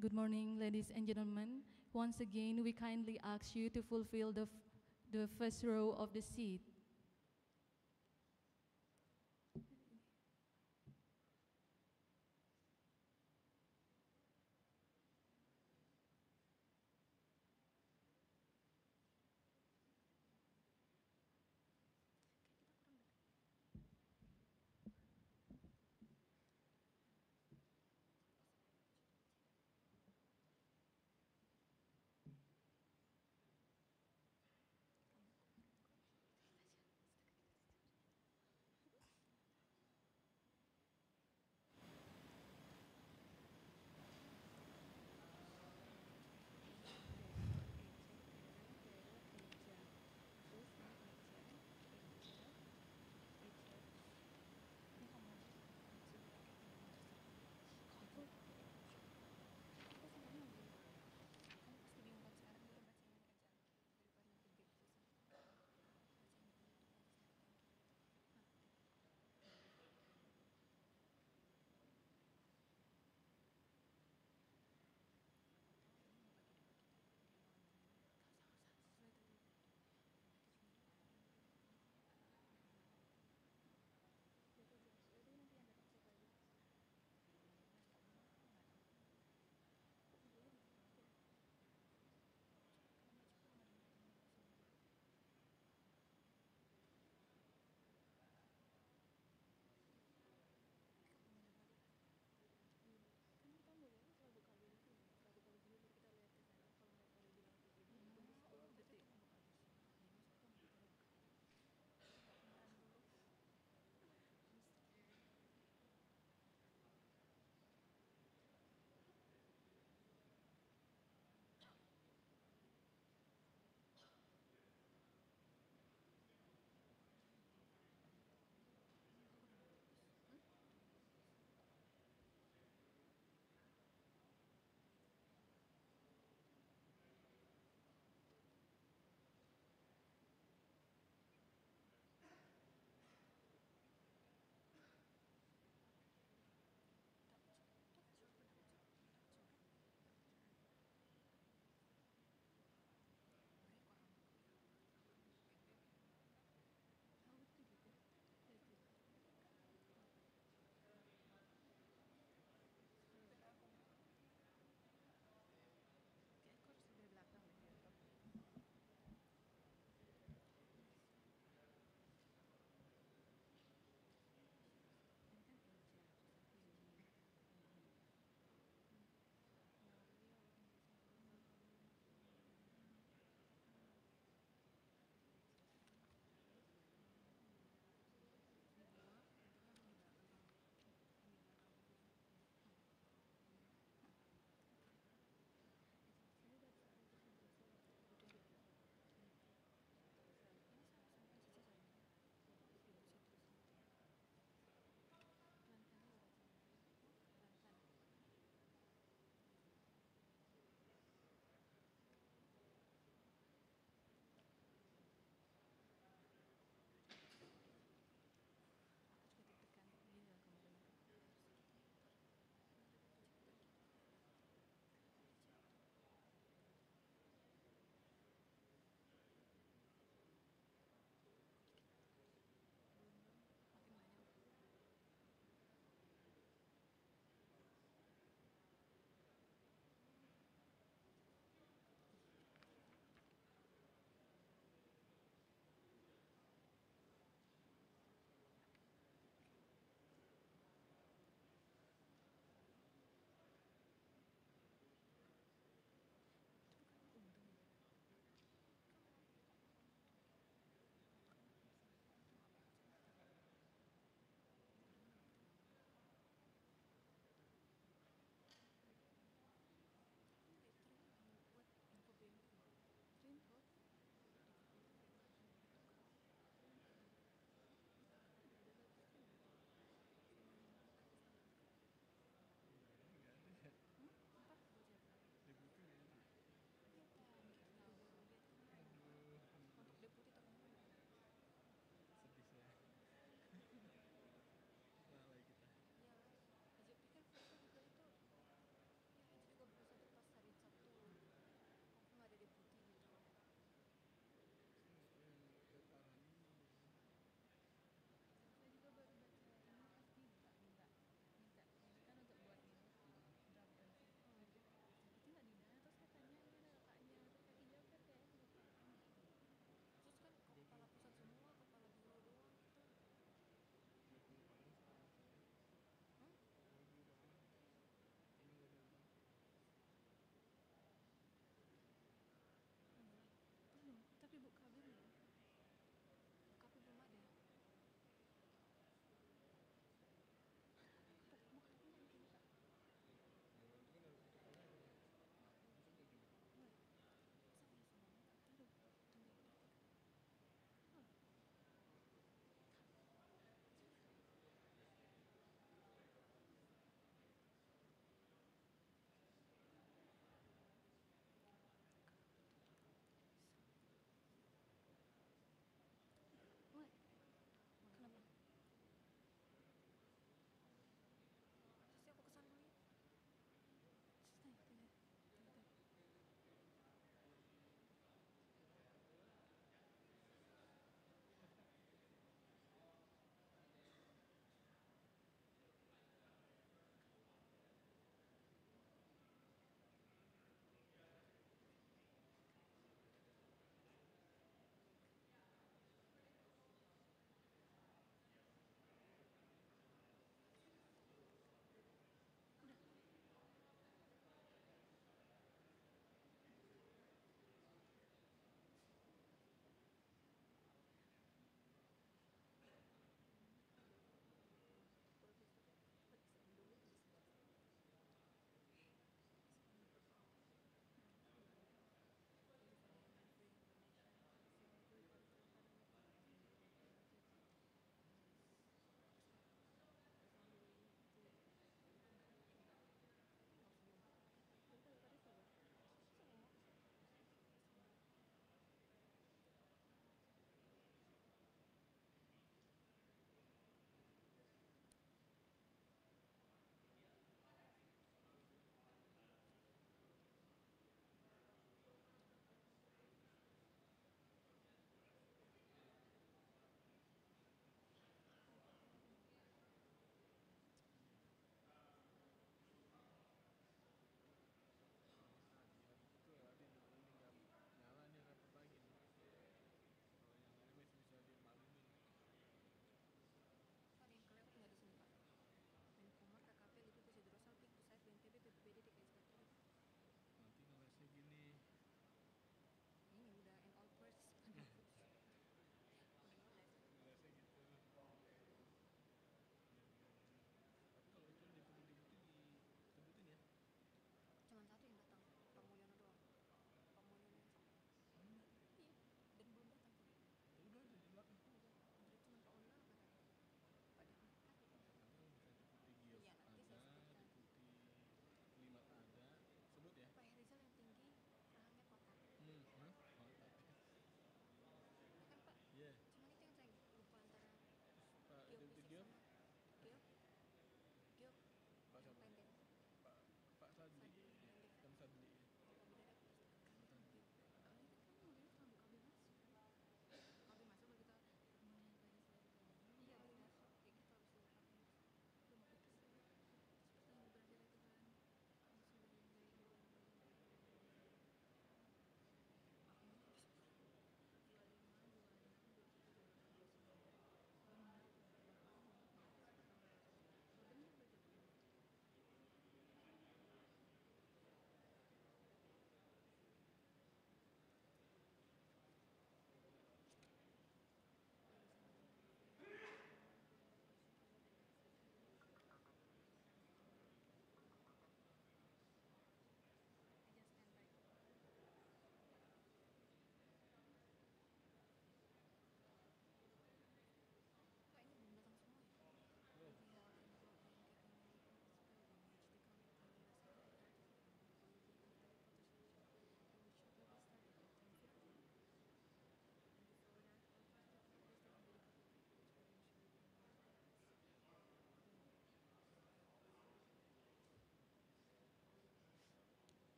Good morning, ladies and gentlemen. Once again, we kindly ask you to fulfill the first row of the seat.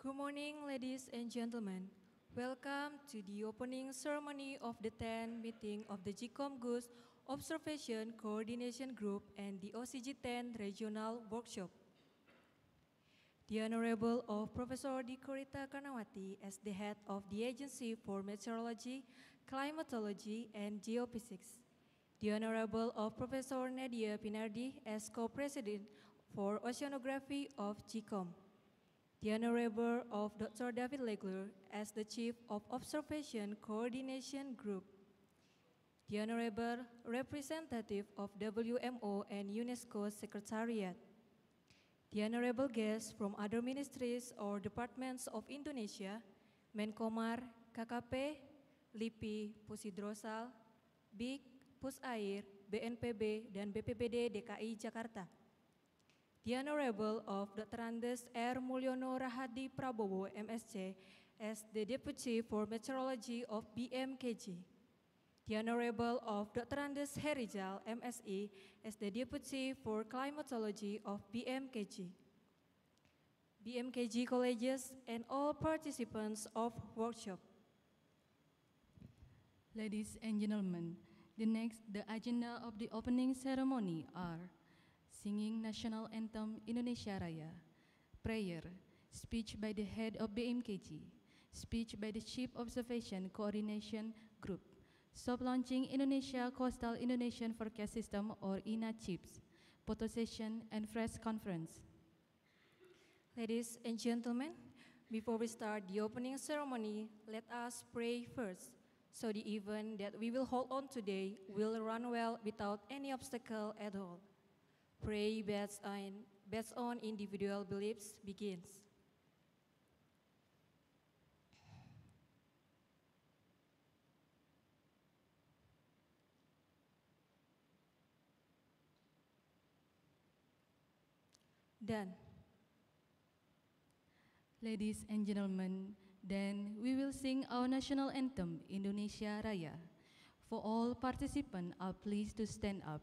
Good morning, ladies and gentlemen. Welcome to the opening ceremony of the 10th meeting of the GCOMM GOOS Observation Coordination Group and the OCG 10 Regional Workshop. The Honorable of Professor Dikorita Karnawati as the head of the Agency for Meteorology, Climatology, and Geophysics. The Honorable of Professor Nadia Pinardi as co-president for Oceanography of GCOMM. The Honorable of Dr. David Legler as the Chief of Observation Coordination Group. The Honorable Representative of WMO and UNESCO Secretariat. The Honorable guests from other ministries or departments of Indonesia, Menkomar, KKP, LIPI, Pusidrosal, BIK, Pusair, BNPB, dan BPBD DKI Jakarta. The Honorable of Dr. Andes R. Mulyono Rahadi Prabowo, MSc, as the Deputy for Meteorology of BMKG. The Honorable of Dr. Andes Herijal, MSc, as the Deputy for Climatology of BMKG. BMKG colleges and all participants of workshop. Ladies and gentlemen, the agenda of the opening ceremony are singing National Anthem Indonesia Raya, prayer, speech by the head of BMKG, speech by the Chief Observation Coordination Group, soft launching Indonesia Coastal Indonesian Forecast System or INA CHIPS, photo session and press conference. Ladies and gentlemen, before we start the opening ceremony, let us pray first, so the event that we will hold on today will run well without any obstacle at all. Pray based on individual beliefs begins. Done. Ladies and gentlemen, then we will sing our national anthem, Indonesia Raya. For all participants are pleased to stand up.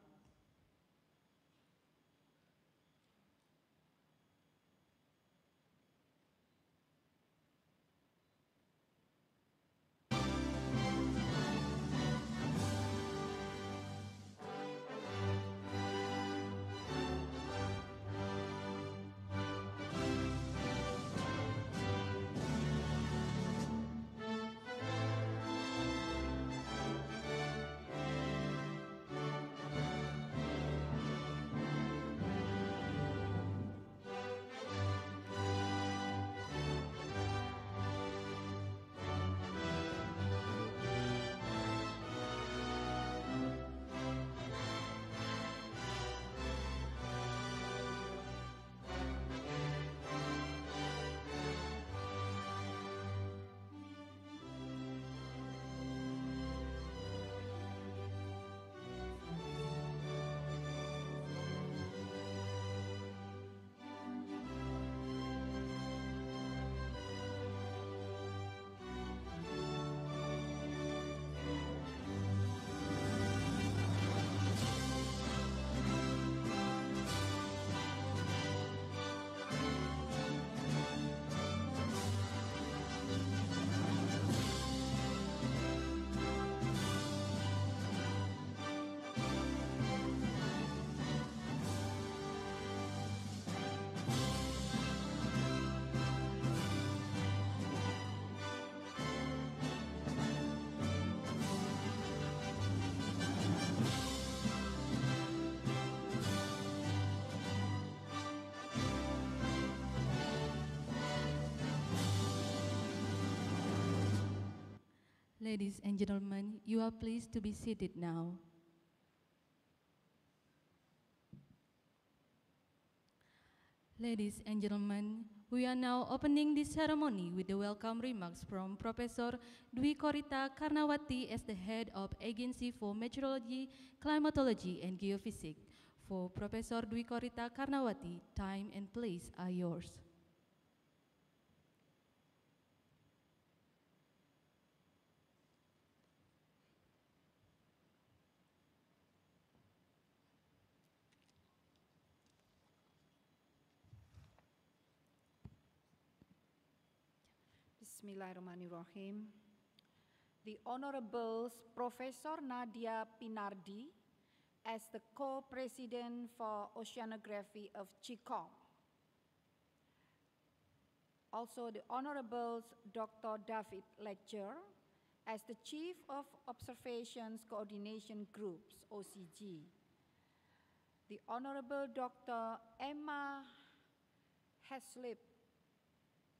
Ladies and gentlemen, you are pleased to be seated now. Ladies and gentlemen, we are now opening this ceremony with the welcome remarks from Professor Dwi Korita Karnawati as the head of Agency for Meteorology, Climatology, and Geophysics. For Professor Dwi Korita Karnawati, time and place are yours. Bismillahirrahmanirrahim. The Honorable Professor Nadia Pinardi, as the co-president for Oceanography of GCOMM. Also the Honorable Dr. David Ledger, as the Chief of Observations Coordination Groups, OCG. The Honorable Dr. Emma Haslip,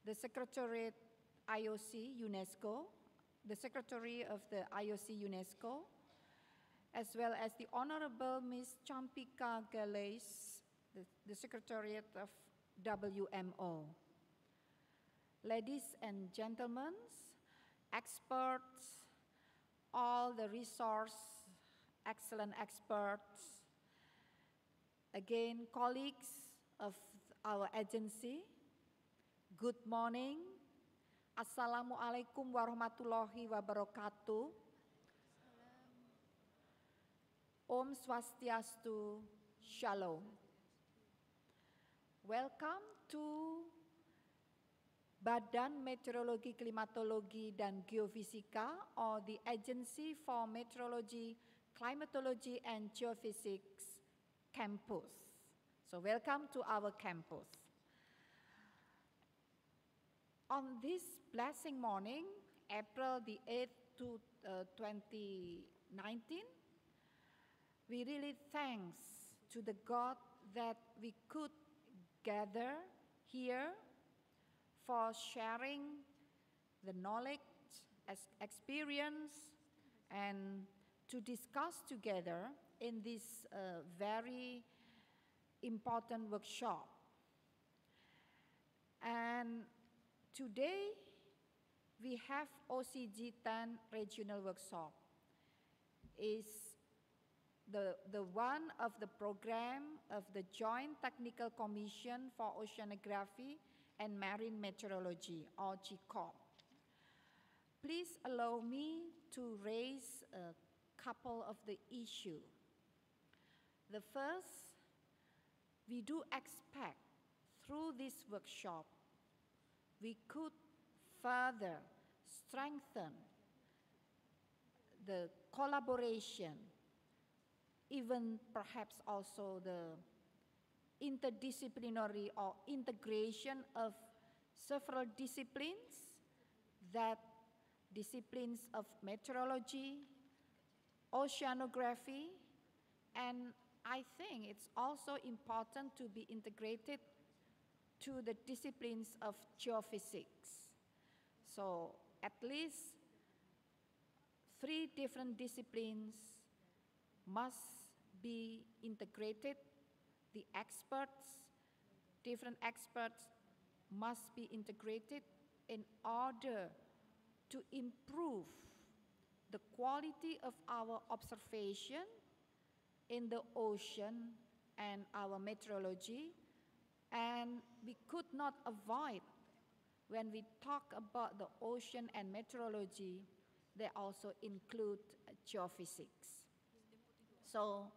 the Secretariat IOC UNESCO, the Secretary of the IOC UNESCO, as well as the Honorable Ms. Champika Galais, the Secretariat of WMO. Ladies and gentlemen, experts, all the excellent experts, again, colleagues of our agency, good morning. Assalamualaikum warahmatullahi wabarakatuh. Om Swastiastu, Shalom. Welcome to Badan Meteorologi, Klimatologi, dan Geofisika, or the Agency for Meteorology, Climatology, and Geophysics campus. So welcome to our campus. On this blessing morning, April the 8th, 2019, we really thanks to the God that we could gather here for sharing the knowledge, experience, and to discuss together in this very important workshop. And today, we have OCG 10 regional workshop. Is the one of the program of the Joint Technical Commission for Oceanography and Marine Meteorology, or GCOMM. Please allow me to raise a couple of the issues. The first, we do expect through this workshop, we could further strengthen the collaboration, even perhaps also the interdisciplinary or integration of several disciplines, that disciplines of meteorology, oceanography, and I think it's also important to be integrated to the disciplines of geophysics. So at least 3 different disciplines must be integrated. The experts, different experts must be integrated in order to improve the quality of our observation in the ocean and our meteorology. And we could not avoid, when we talk about the ocean and meteorology, they also include geophysics. So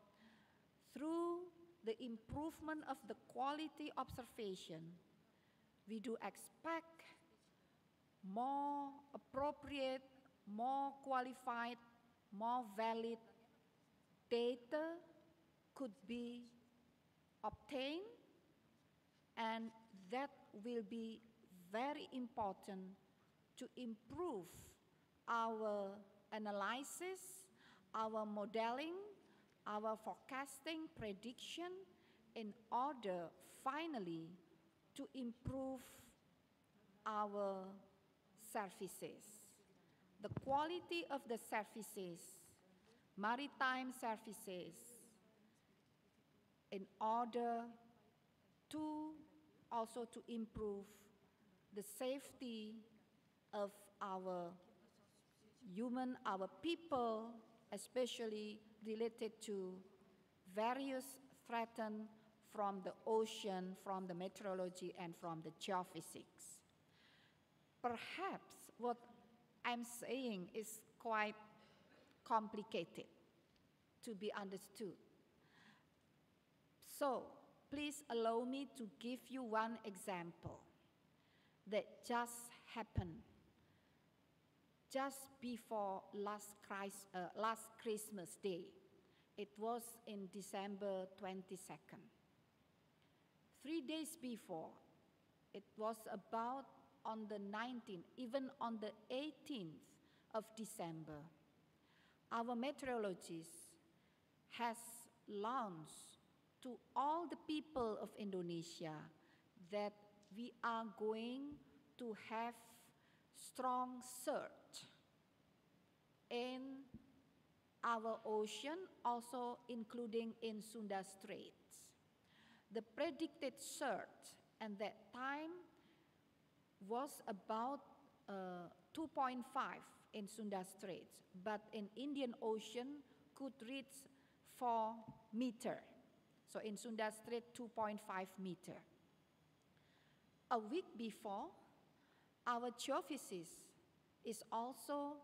through the improvement of the quality observation, we do expect more appropriate, more qualified, more valid data could be obtained, and that will be very important to improve our analysis, our modeling, our forecasting, prediction, in order finally to improve our services. The quality of the services, maritime services, in order to also to improve the safety of our human, our people, especially related to various threats from the ocean, from the meteorology, and from the geophysics. Perhaps what I'm saying is quite complicated to be understood. So please allow me to give you one example that just happened just before last Christmas Day. It was in December 22nd. 3 days before, it was about on the 19th, even on the 18th of December, our meteorologist has launched to all the people of Indonesia that we are going to have strong surge in our ocean, also including in Sunda Straits. The predicted surge at that time was about 2.5 in Sunda Straits, but in Indian Ocean could reach 4 meter. So in Sunda Straits, 2.5 meter. A week before, our geophysicist is also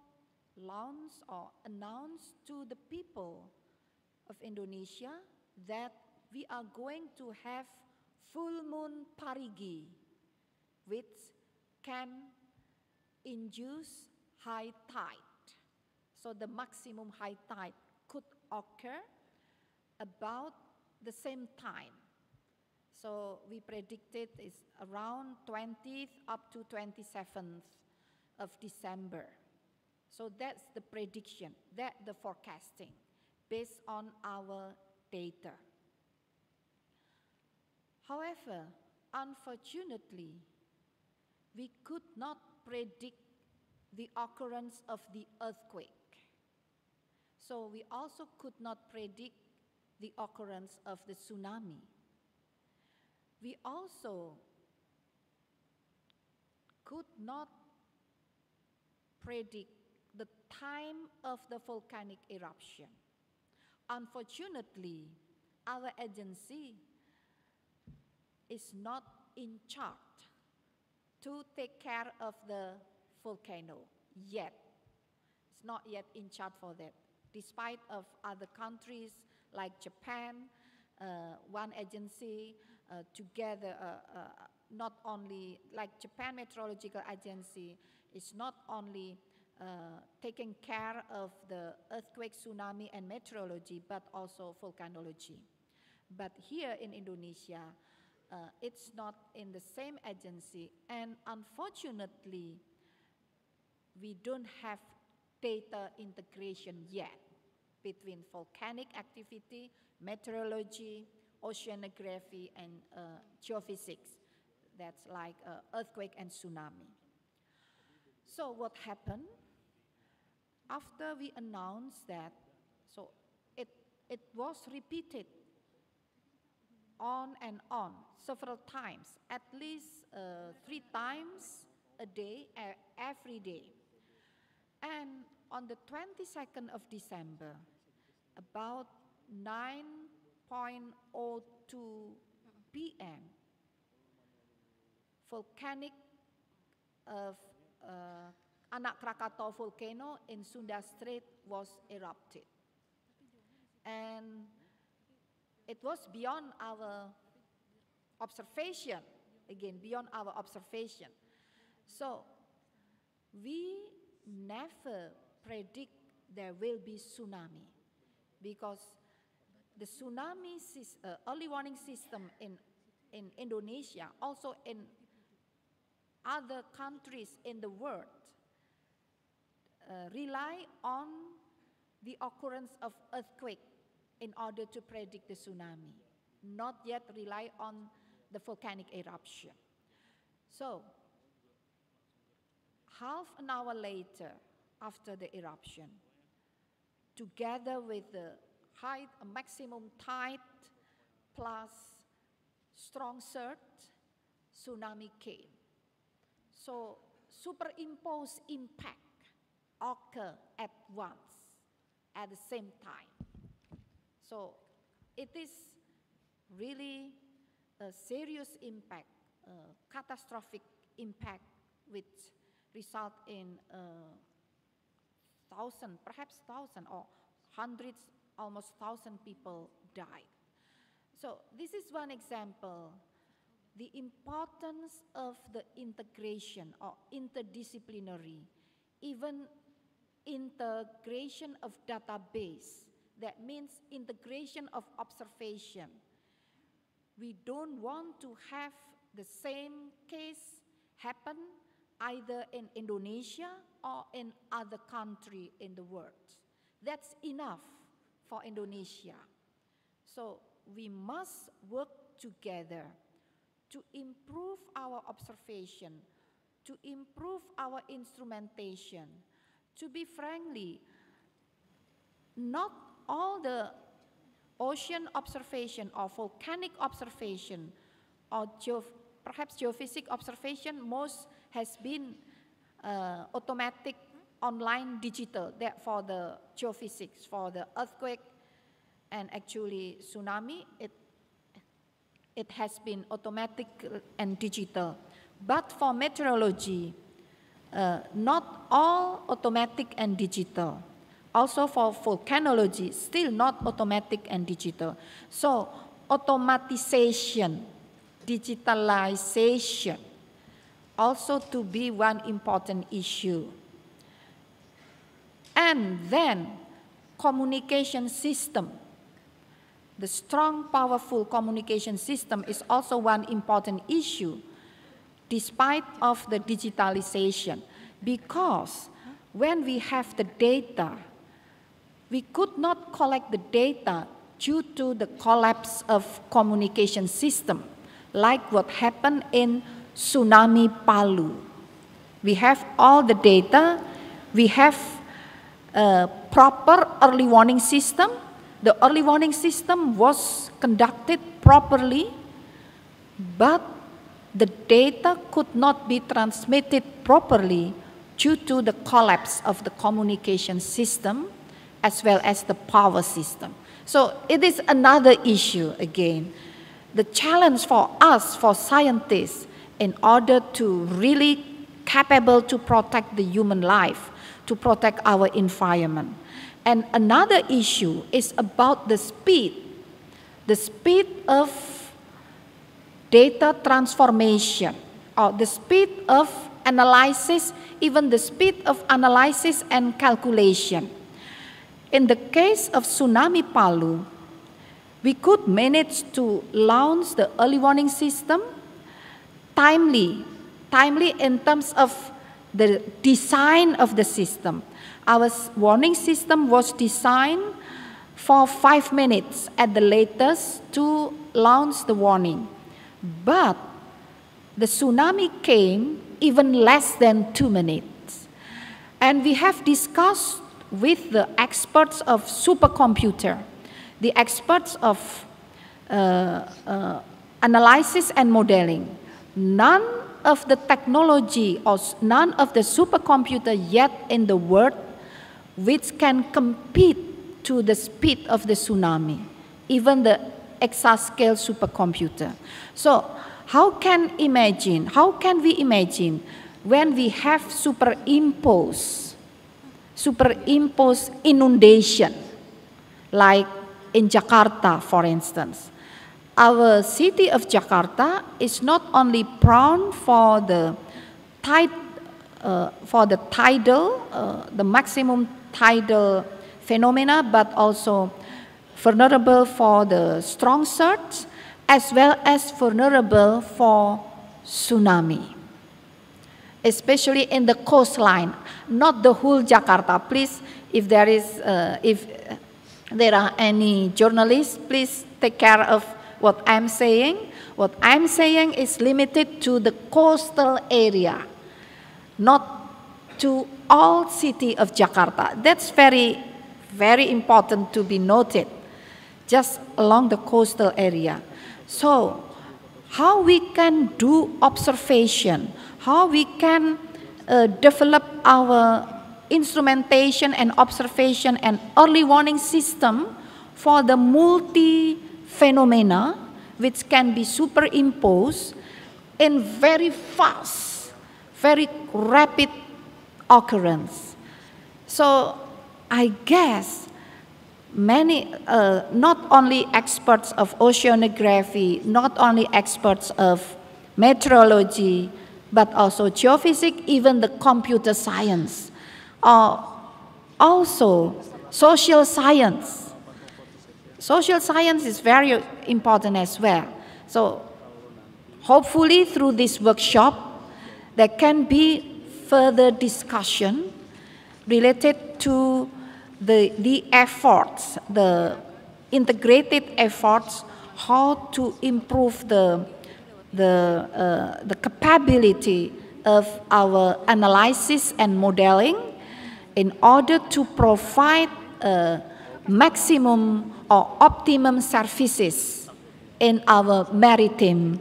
launched or announced to the people of Indonesia that we are going to have full moon Parigi, which can induce high tide. So the maximum high tide could occur about the same time. So we predicted it's around 20th up to 27th of December. So that's the prediction, that's the forecasting based on our data. However, unfortunately, we could not predict the occurrence of the earthquake. So we also could not predict the occurrence of the tsunami. We also could not predict the time of the volcanic eruption. Unfortunately, our agency is not in charge to take care of the volcano yet. It's not yet in charge for that. Despite of other countries like Japan, one agency together, not only like Japan Meteorological Agency is not only taking care of the earthquake, tsunami, and meteorology, but also volcanology. But here in Indonesia, it's not in the same agency, and unfortunately, we don't have data integration yet between volcanic activity, meteorology, oceanography, and geophysics. That's like earthquake and tsunami. So what happened? After we announced that, so it was repeated on and on several times, at least 3 times a day, every day. And on the 22nd of December, about 9:02 p.m., volcanic of Anak Krakatau volcano in Sunda Strait was erupted. And it was beyond our observation, again, beyond our observation. So we never predict there will be tsunami because the tsunami early warning system in Indonesia, also in other countries in the world, rely on the occurrence of earthquake in order to predict the tsunami, not yet rely on the volcanic eruption. So, half an hour later, after the eruption, together with the high maximum tide plus strong surge, tsunami came. So, superimposed impact occur at once, at the same time. So, it is really a serious impact, catastrophic impact, which result in perhaps thousand or hundreds, almost 1,000 people died. So this is one example, the importance of the integration or interdisciplinary, even integration of database. That means integration of observation. We don't want to have the same case happen either in Indonesia or in other country in the world. That's enough for Indonesia. So we must work together to improve our observation, to improve our instrumentation. To be frankly, not all the ocean observation or volcanic observation or perhaps geophysics observation, most has been automatic, online, digital. That for the geophysics, for the earthquake and actually tsunami, it has been automatic and digital. But for meteorology, not all automatic and digital. Also for volcanology, still not automatic and digital. So automatization, digitalization, also to be one important issue. And then communication system. The strong, powerful communication system is also one important issue, despite of the digitalization. Because when we have the data, we could not collect the data due to the collapse of communication system, like what happened in tsunami Palu. We have all the data, we have a proper early warning system. The early warning system was conducted properly, but the data could not be transmitted properly due to the collapse of the communication system as well as the power system. So it is another issue again. The challenge for us, for scientists, in order to really capable to protect the human life, to protect our environment. And another issue is about the speed of data transformation, or the speed of analysis, even the speed of analysis and calculation. In the case of tsunami Palu, we could manage to launch the early warning system timely in terms of the design of the system. Our warning system was designed for 5 minutes at the latest to launch the warning. But the tsunami came even less than 2 minutes. And we have discussed with the experts of supercomputer, the experts of analysis and modeling. None of the technology or none of the supercomputer yet in the world which can compete to the speed of the tsunami, even the exascale supercomputer. So how can we imagine when we have superimposed inundation, like in Jakarta, for instance. Our city of Jakarta is not only prone for the maximum tidal phenomena, but also vulnerable for the strong surge, as well as vulnerable for tsunami, especially in the coastline, not the whole Jakarta. Please, if there are any journalists, please take care of what I'm saying. What I'm saying is limited to the coastal area, not to all city of Jakarta. That's very, very important to be noted, just along the coastal area. So, how we can do observation, how we can develop our instrumentation and observation and early warning system for the multi-phenomena which can be superimposed in very fast, very rapid occurrence. So I guess many, not only experts of oceanography, not only experts of meteorology, but also geophysics, even the computer science, or Also, social science. Social science is very important as well. So hopefully through this workshop, there can be further discussion related to the efforts, the integrated efforts, how to improve the capability of our analysis and modeling in order to provide maximum or optimum services in our maritime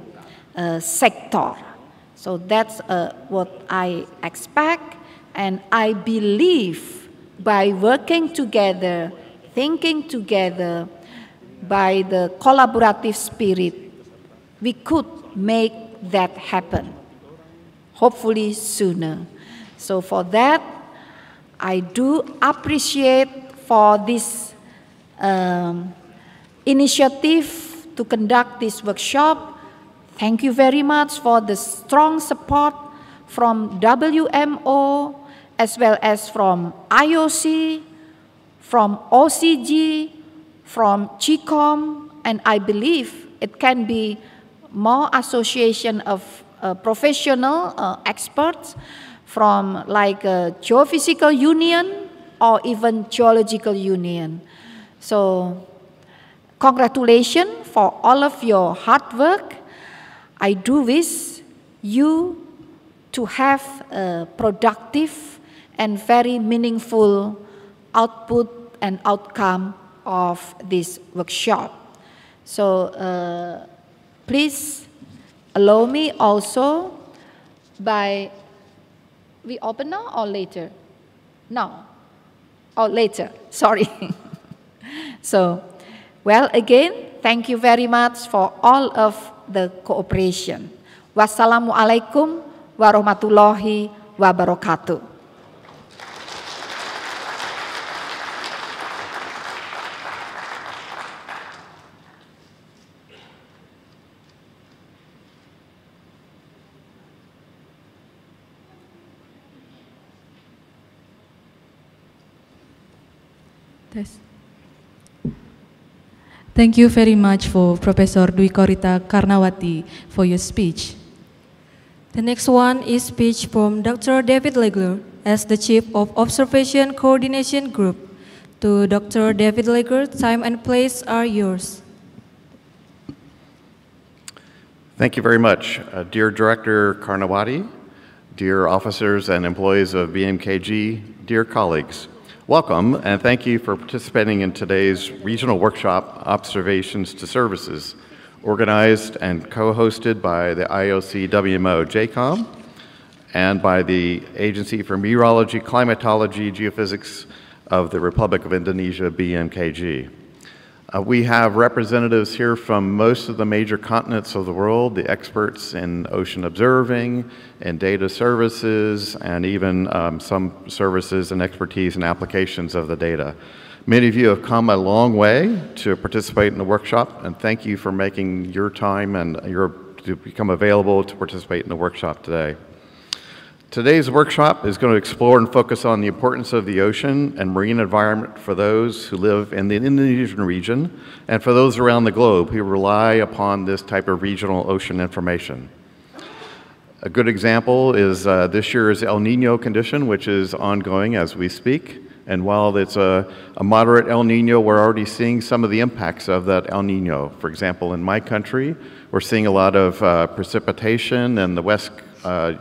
sector. So that's what I expect, and I believe by working together, thinking together, by the collaborative spirit, we could make that happen, hopefully sooner. So for that, I do appreciate for this initiative to conduct this workshop. Thank you very much for the strong support from WMO, as well as from IOC, from OCG, from GCOMM, and I believe it can be more association of professional experts from like a geophysical union or even geological union. So congratulations for all of your hard work. I do wish you to have a productive and very meaningful output and outcome of this workshop. So please allow me also by, we open now or later? Now, or later, sorry. So, well, again, thank you very much for all of the cooperation. Wassalamualaikum warahmatullahi wabarakatuh. Thank you very much for Professor Dwi Korita Karnawati for your speech. The next one is speech from Dr. David Legler as the Chief of Observation Coordination Group. To Dr. David Legler, time and place are yours. Thank you very much. Dear Director Karnawati, dear officers and employees of BMKG, dear colleagues, welcome and thank you for participating in today's regional workshop, Observations to Services, organized and co-hosted by the IOC WMO JCOMM and by the Agency for Meteorology, Climatology, Geophysics of the Republic of Indonesia, BMKG. We have representatives here from most of the major continents of the world, the experts in ocean observing, and data services, and even some services and expertise and applications of the data. Many of you have come a long way to participate in the workshop, and thank you for making your time and to become available to participate in the workshop today. Today's workshop is going to explore and focus on the importance of the ocean and marine environment for those who live in the Indonesian region and for those around the globe who rely upon this type of regional ocean information. A good example is this year's El Nino condition, which is ongoing as we speak. And while it's a moderate El Nino, we're already seeing some of the impacts of that El Nino. For example, in my country, we're seeing a lot of precipitation in the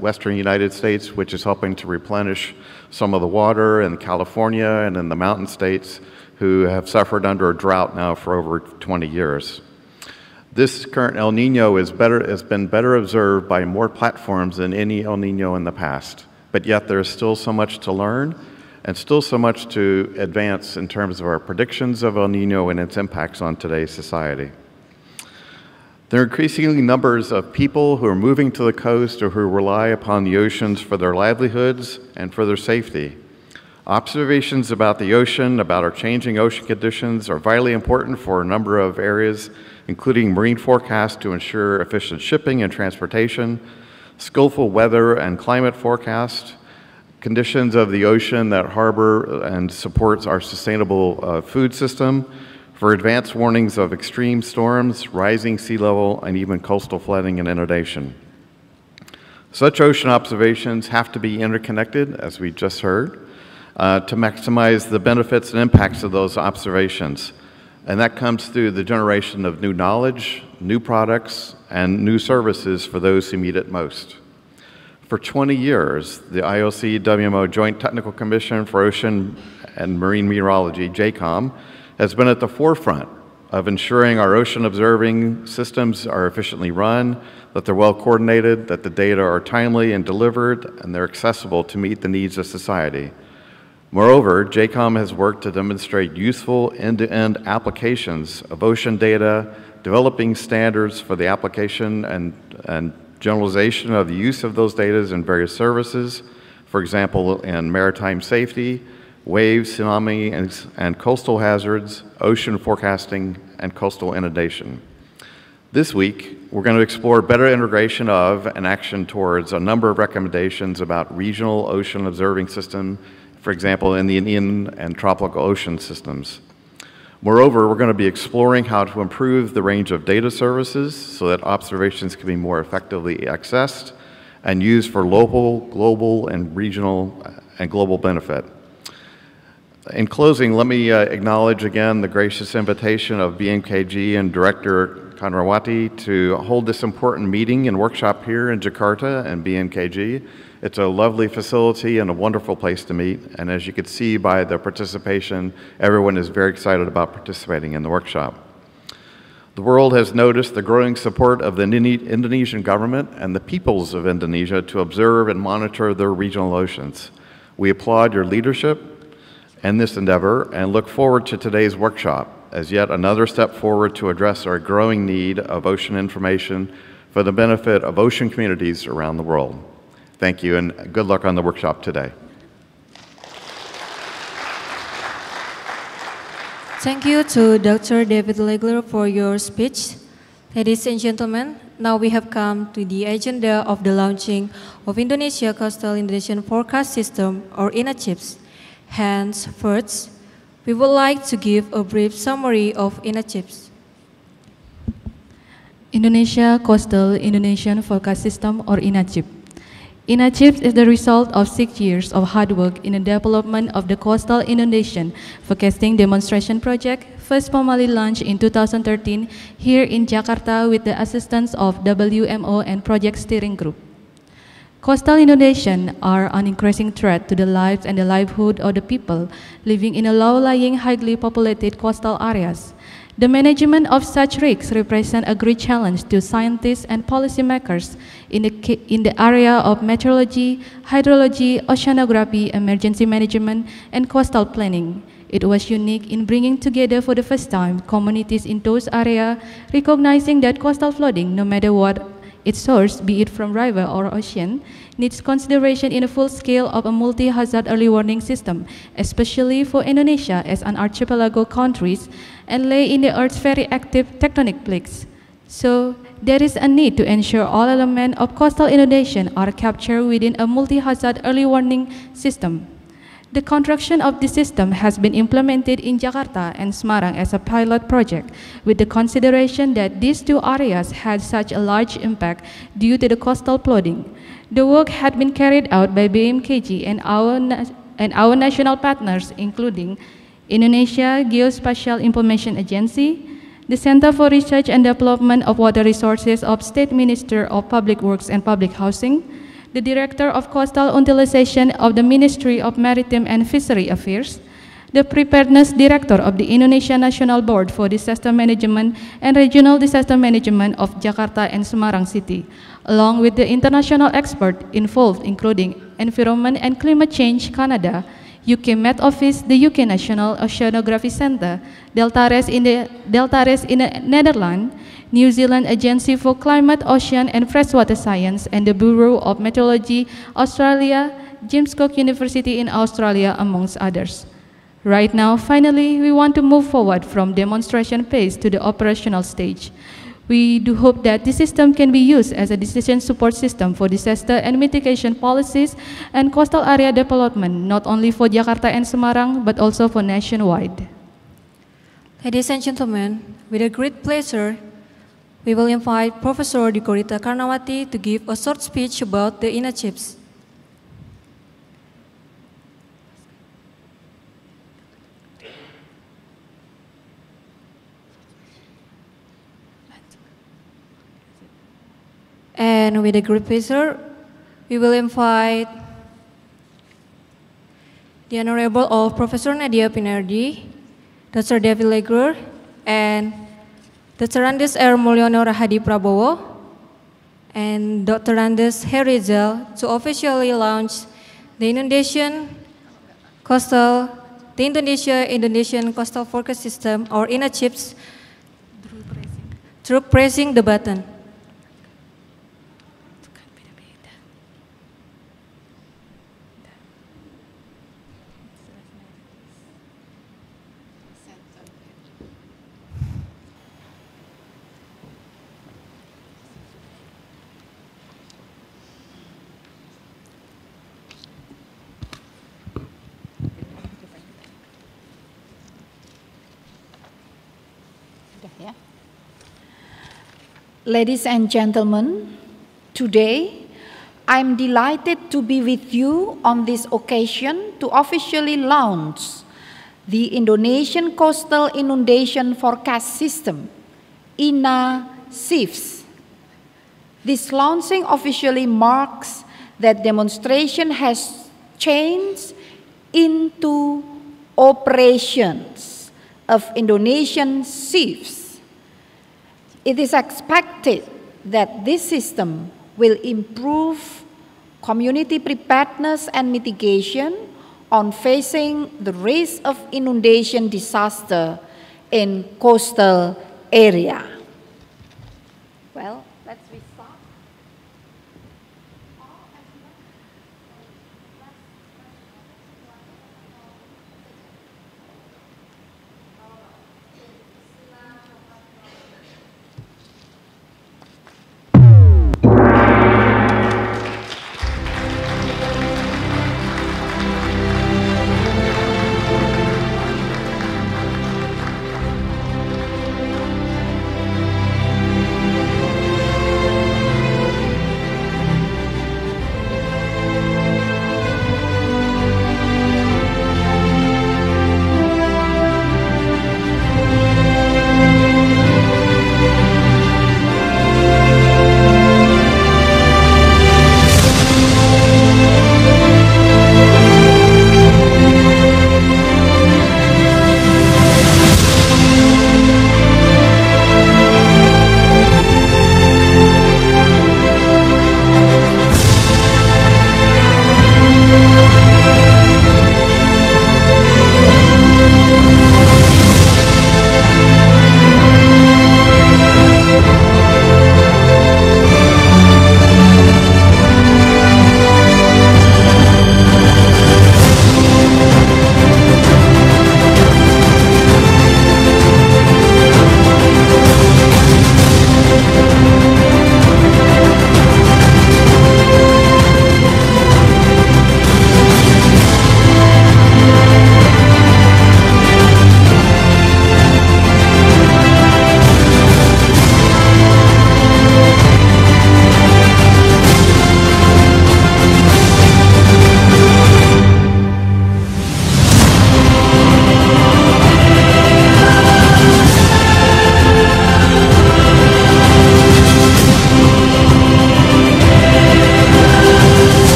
western United States, which is helping to replenish some of the water in California and in the mountain states who have suffered under a drought now for over 20 years. This current El Nino has been better observed by more platforms than any El Nino in the past, but yet there's still so much to learn and still so much to advance in terms of our predictions of El Nino and its impacts on today's society. There are increasing numbers of people who are moving to the coast or who rely upon the oceans for their livelihoods and for their safety. Observations about the ocean, about our changing ocean conditions, are vitally important for a number of areas, including marine forecasts to ensure efficient shipping and transportation, skillful weather and climate forecast, conditions of the ocean that harbor and supports our sustainable food system, for advanced warnings of extreme storms, rising sea level, and even coastal flooding and inundation. Such ocean observations have to be interconnected, as we just heard, to maximize the benefits and impacts of those observations. And that comes through the generation of new knowledge, new products, and new services for those who need it most. For 20 years, the IOC-WMO Joint Technical Commission for Ocean and Marine Meteorology, JCOMM, has been at the forefront of ensuring our ocean observing systems are efficiently run, that they're well coordinated, that the data are timely and delivered, and they're accessible to meet the needs of society. Moreover, JCOMM has worked to demonstrate useful end-to-end applications of ocean data, developing standards for the application and generalization of the use of those data in various services, for example, in maritime safety, waves, tsunami, and coastal hazards, ocean forecasting, and coastal inundation. This week, we're going to explore better integration of and action towards a number of recommendations about regional ocean observing system, for example, in the Indian and tropical ocean systems. Moreover, we're going to be exploring how to improve the range of data services so that observations can be more effectively accessed and used for local, global, and regional and global benefit. In closing, let me acknowledge again the gracious invitation of BMKG and Director Kanrawati to hold this important meeting and workshop here in Jakarta and BMKG. It's a lovely facility and a wonderful place to meet, and as you can see by the participation, everyone is very excited about participating in the workshop. The world has noticed the growing support of the Indonesian government and the peoples of Indonesia to observe and monitor their regional oceans. We applaud your leadership in this endeavor and look forward to today's workshop as yet another step forward to address our growing need of ocean information for the benefit of ocean communities around the world. Thank you, and good luck on the workshop today. Thank you to Dr. David Legler for your speech. Ladies and gentlemen, now we have come to the agenda of the launching of Indonesia Coastal Inundation Forecast System, or INACIFS. Hence, first, we would like to give a brief summary of INACIFS. Indonesia Coastal Inundation Forecast System, or INACIF. INACIF is the result of 6 years of hard work in the development of the Coastal Inundation Forecasting Demonstration Project, first formally launched in 2013 here in Jakarta with the assistance of WMO and Project Steering Group. Coastal inundation are an increasing threat to the lives and the livelihood of the people living in the low-lying, highly populated coastal areas. The management of such risks represents a great challenge to scientists and policymakers in the area of meteorology, hydrology, oceanography, emergency management, and coastal planning. It was unique in bringing together for the first time communities in those areas, recognizing that coastal flooding, no matter what its source, be it from river or ocean, needs consideration in a full scale of a multi-hazard early warning system, especially for Indonesia as an archipelago country and lay in the Earth's very active tectonic plates. So, there is a need to ensure all elements of coastal inundation are captured within a multi-hazard early warning system. The construction of this system has been implemented in Jakarta and Semarang as a pilot project, with the consideration that these two areas had such a large impact due to the coastal flooding. The work had been carried out by BMKG and our national partners, including Indonesia Geospatial Information Agency, the Center for Research and Development of Water Resources of State Minister of Public Works and Public Housing, the Director of Coastal Utilization of the Ministry of Maritime and Fishery Affairs, the Preparedness Director of the Indonesia National Board for Disaster Management and Regional Disaster Management of Jakarta and Semarang City, along with the international experts involved, including Environment and Climate Change Canada, UK Met Office, the UK National Oceanography Centre, Deltares in the Netherlands, New Zealand Agency for Climate, Ocean and Freshwater Science, and the Bureau of Meteorology, Australia, James Cook University in Australia, amongst others. Right now, finally, we want to move forward from demonstration phase to the operational stage. We do hope that this system can be used as a decision support system for disaster and mitigation policies and coastal area development, not only for Jakarta and Semarang, but also for nationwide. Ladies and gentlemen, with a great pleasure, we will invite Professor Dikorita Karnawati to give a short speech about the initiatives. And with a great pleasure, we will invite the Honorable of Professor Nadia Pinardi, Dr. David Leger, and Dr. Andes R. Mulyono Rahadi Prabowo, and Dr. Andes Herizal to officially launch the Indonesian Indonesian Coastal Forecast System, or INACHIPS, through pressing the button. Ladies and gentlemen, today I'm delighted to be with you on this occasion to officially launch the Indonesian Coastal Inundation Forecast System, INA-CIFS. This launching officially marks that demonstration has changed into operations of Indonesian CIFS. It is expected that this system will improve community preparedness and mitigation on facing the risk of inundation disaster in coastal area. Well, let's restart.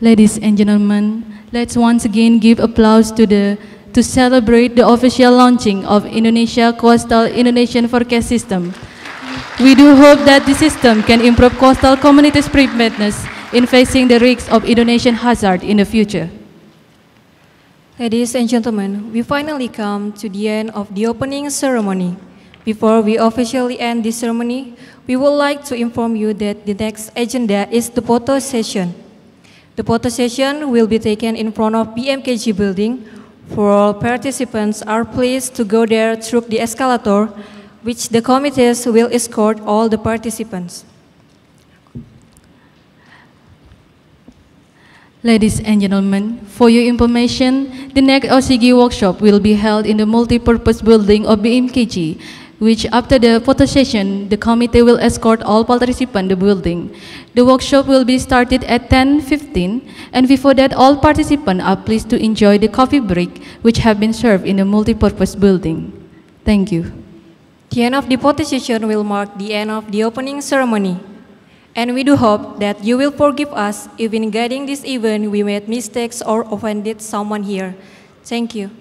Ladies and gentlemen, let's once again give applause to celebrate the official launching of Indonesia Coastal Indonesian Forecast System. We do hope that the system can improve coastal communities' preparedness in facing the risks of Indonesian hazard in the future. Ladies and gentlemen, we finally come to the end of the opening ceremony. Before we officially end this ceremony, we would like to inform you that the next agenda is the photo session. The photo session will be taken in front of BMKG building. For all participants are pleased to go there through the escalator, which the committees will escort all the participants. Ladies and gentlemen, for your information, the next OCG workshop will be held in the multi-purpose building of BMKG, which after the photo session, the committee will escort all participants to the building. The workshop will be started at 10:15, and before that, all participants are pleased to enjoy the coffee break, which have been served in the multi-purpose building. Thank you. The end of the photo session will mark the end of the opening ceremony. And we do hope that you will forgive us if in guiding this event we made mistakes or offended someone here. Thank you.